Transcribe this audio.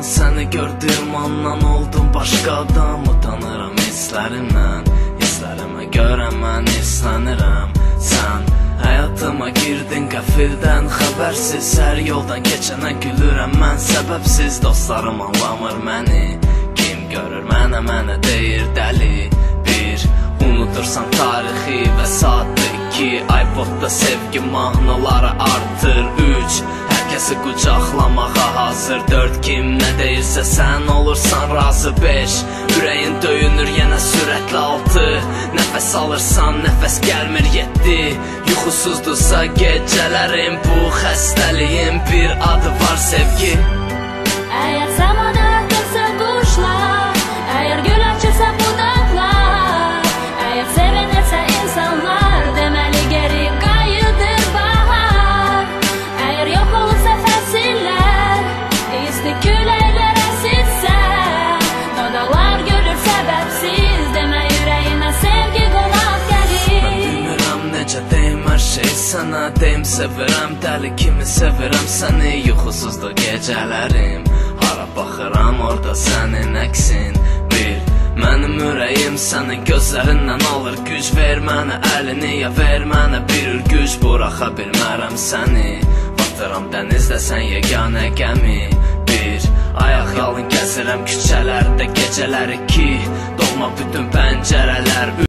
səni gördüyüm andan oldum başqa adam. Utanıram hisslərimdən, hisslərimə görə mən hirslənirəm. Sən həyatıma girdin qəfildən, xəbərsiz hər yoldan keçənə gülürəm mən səbəbsiz. Dostlarım anlamır məni, kim görür mənə deyir dəli. Bir, unutursan tarixi və saatı. 2, iPodda sevgi mahnıları artır. 3, hər kəsi qucaqlamağa hazır. 4, kim nə deyirsə sən olursan razı. 5, ürəyin döyünür yenə sürətlə. 6, nəfəs alırsan nəfəs gəlmir. 7, yuxusuzdursa gecələrim, bu xəstəliyin bir adı var sevgi. Əgər səmada gəlsə quşlar, əgər gül açırsa budaqlar, əgər sevinirsə insanlar, deməli geri qayıdır bahar. Əgər yox olursa fəsillər, isti küləklər əsirsə, dodaqlar gülür səbəbsiz, demə ürəyinə sevgi qonaq gəlir. Mən bilmirəm necə deyim hər şey sənə, deyim sevirəm, dəli kimi sevirəm səni. Yuxusuzdur gecələrim, hara baxıram orada sənin əksin. Bir, mənim ürəyim sənin gözlərindən alır güc. Ver mənə əlini, ya ver mənə bir ürgüc. Buraxa bilmərəm səni, batıram dənizdə sən yeganə gəmi. Bir, ayaq yalın gəzirəm küçələrdə gecələr. 2, dolma bütün pəncərələr.